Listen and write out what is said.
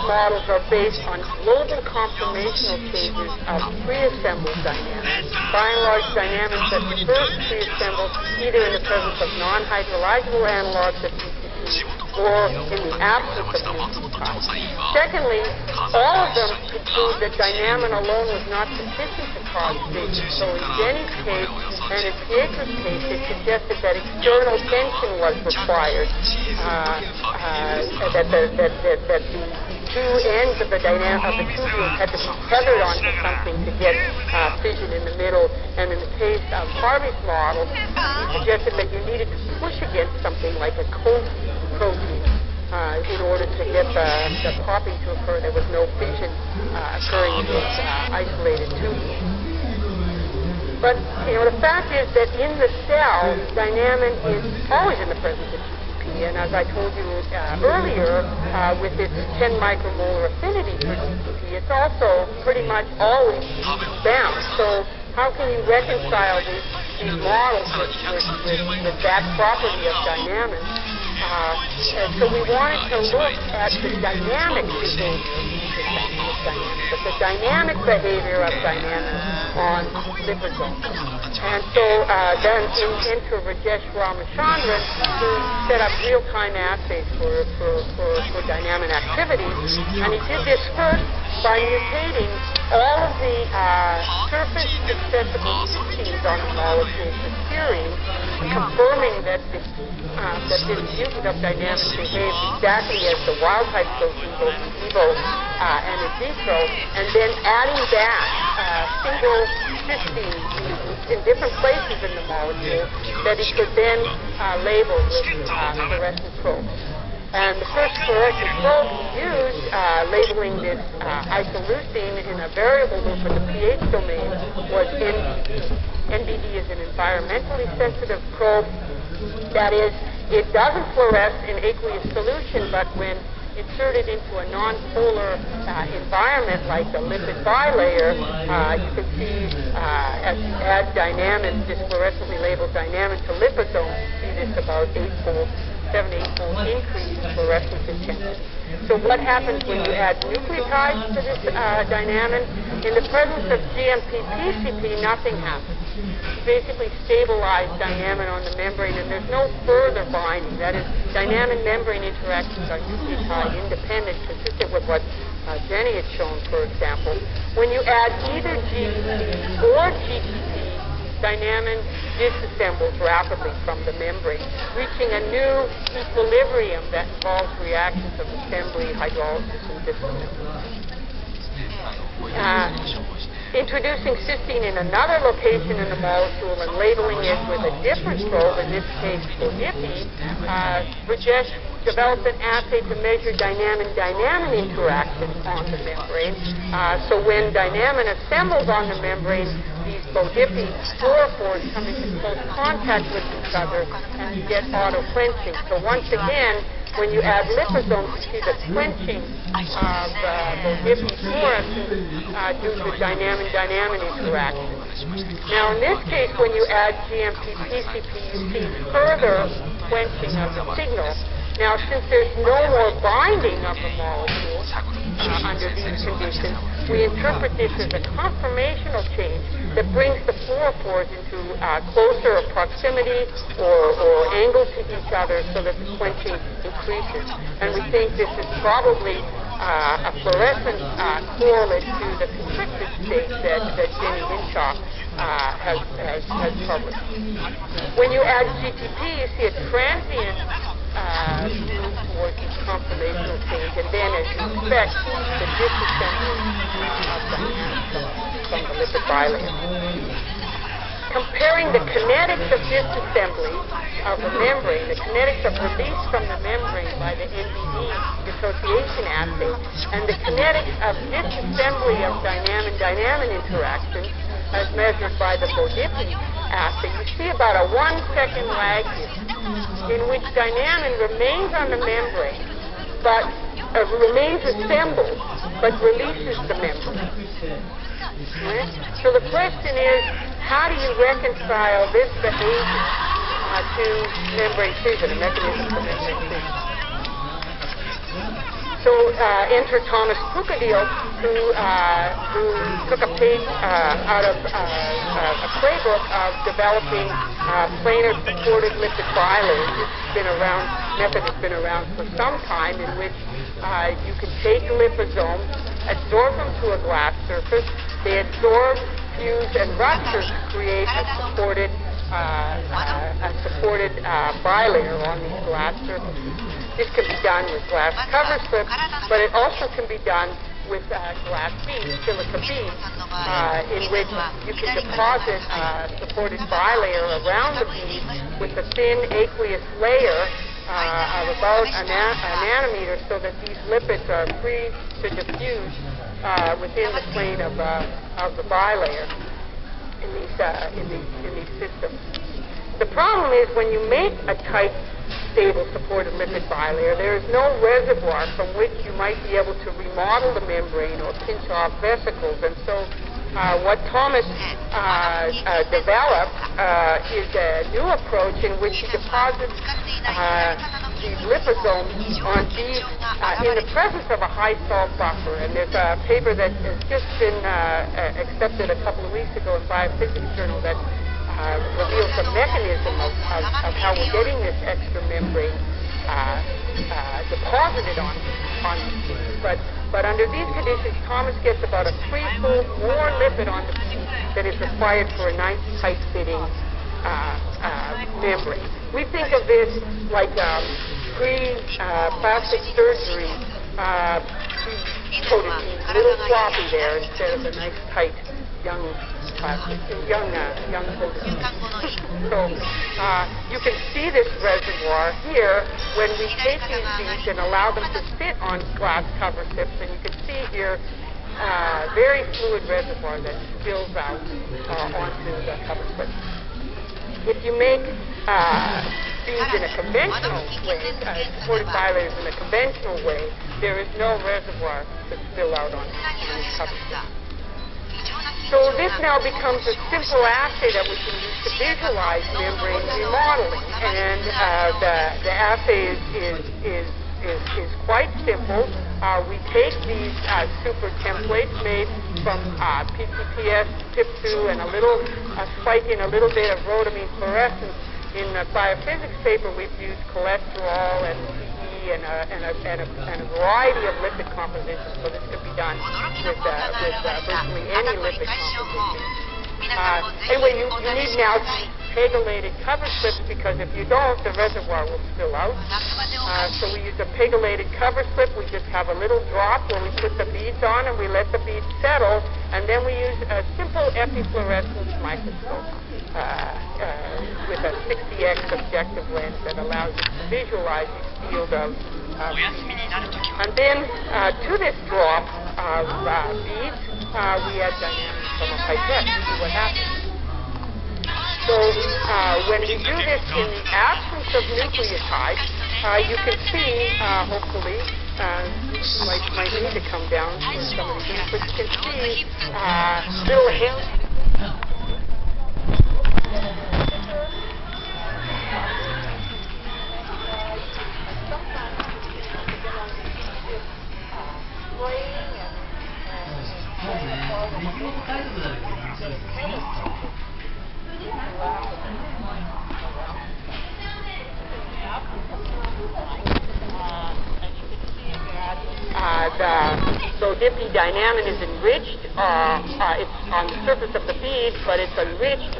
models are based on global conformational changes of pre-assembled dynamics. By and large, dynamics that first pre-assembled either in the presence of non-hydrolyzable analogs of GTP or in the absence of nucleotides. Secondly, all of them conclude that dynamin alone was not sufficient to cause fission. So in Jenny's case and in Pietro's case, it suggested that external tension was required, that the two ends of the tubules had to be tethered onto something to get fission in the middle. And in the case of Harvey's model, he suggested that you needed to push against something like a protein in order to get the popping to occur. There was no fission occurring in this isolated tubule. But the fact is that in the cell, dynamin is always in the presence of GTP, and as I told you earlier, with its 10 micromolar affinity for GTP, it's also pretty much always bound. So how can you reconcile these models with that property of dynamin? And so we wanted to look at the dynamic behavior, but the dynamic behavior of dynamin on liposomes. And so then enter Rajesh Ramachandran, who set up real-time assays for dynamin activity. And he did this first by mutating all of the surface accessible proteins on the molecule for serine, confirming that this mutant of dynamin behaves exactly as the wild-type protein, both in vivo and in vitro, and then adding back single cysteine mutants in different places in the molecule that he could then label with fluorescent probes. And the first fluorescent probe he used, labeling this isoleucine in a variable loop in the pH domain, was NBD. NBD is an environmentally sensitive probe. That is, it doesn't fluoresce in aqueous solution, but when inserted into a non-polar environment like the lipid bilayer, you can see as you add dynamin, this fluorescently labeled dynamin to liposomes, you see this about 7 to 8-fold increase in fluorescence intensity. So what happens when you add nucleotides to this dynamin? In the presence of GMP-PCP, nothing happens. You basically stabilize dynamin on the membrane, and there's no further binding. That is, dynamin membrane interactions are nucleotide independent, consistent with what Jenny had shown, for example. When you add either GTP or GTP, dynamin disassembles rapidly from the membrane, reaching a new equilibrium that involves reactions of assembly, hydrolysis, and disassembly. Introducing cysteine in another location in the molecule and labeling it with a different probe, in this case PODIPI, Rajesh developed an assay to measure dynamin-dynamin interaction on the membrane. So when dynamin assembles on the membrane, these PODIPI fluorophores come into close contact with each other, and you get auto-quenching. So once again, when you add liposomes, you see the quenching of PODIPI fluorescence due to dynamin-dynamin interaction. Now, in this case, when you add GMP-PCP, you see further quenching of the signal. Now, since there's no more binding of the molecule under these conditions, we interpret this as a conformational change that brings the fluorophores into closer proximity or angle to each other so that the quenching increases. And we think this is probably a fluorescent correlate to the constricted state that Jenny Hinshaw has published. When you add GTP, you see a transient move towards this conformational change, and then, as you expect, the disassembly of from the lipid bilayer. Comparing the kinetics of disassembly of the membrane, the kinetics of release from the membrane by the NBD dissociation assay, and the kinetics of disassembly of dynamin-dynamin interaction as measured by the PODIPI assay, you see about a 1-second lag here, in which dynamin remains on the membrane, but remains assembled, but releases the membrane. Right? So the question is, how do you reconcile this behavior to membrane fission, a mechanism for membrane fission? So enter Thomas Pucadil, who took a page out of a playbook of developing planar supported lipid bilayers. Method has been around for some time, in which you can take liposomes, absorb them to a glass surface. They absorb, fuse, and rupture to create a supported bilayer on these glass surfaces. This can be done with glass cover slips, but it also can be done with glass beads, silica beads, in which you can deposit supported bilayer around the bead with a thin aqueous layer of about a nanometer, so that these lipids are free to diffuse within the plane of the bilayer in these systems. The problem is, when you make a tight, stable supported lipid bilayer, there is no reservoir from which you might be able to remodel the membrane or pinch off vesicles. And so what Thomas developed is a new approach in which he deposits these liposomes on beads in the presence of a high salt buffer. And there's a paper that has just been accepted a couple of weeks ago in Biophysics Journal that reveals the mechanism of how we're getting this extra membrane deposited on these beads. But under these conditions, Thomas gets about a threefold more lipid on the bead than is required for a nice tight-fitting membrane. We think of this like pre-plastic surgery coated beads, a little floppy there instead of a nice tight young coated. So you can see this reservoir here when we take these beads and allow them to sit on glass cover slips, and you can see here very fluid reservoir that spills out onto the cover slip. If you make beads in a conventional way, supported bilayers in a conventional way, there is no reservoir to spill out on these cover slips. So this now becomes a simple assay that we can use to visualize membrane remodeling, and the assay is quite simple. We take these super templates made from PTPS, TIP2, and a spike in a little bit of rhodamine fluorescence. In the biophysics paper, we've used cholesterol and and a variety of lipid compositions, so this could be done with virtually any lipid composition. Anyway, you need now pegylated cover slips, because if you don't, the reservoir will spill out. So we use a pegylated cover slip. We just have a little drop where we put the beads on, and we let the beads settle, and then we use a simple epifluorescence microscope with a 60x objective lens that allows you to visualize this field of and then to this drop of beads, we add dynamics from a pipette to see what happens. So when we do this in the absence of nucleotides, you can see, hopefully, might need to come down for some of these, but you can see little hills. So dipdynamine is enriched. It's on the surface of the bead, but it's enriched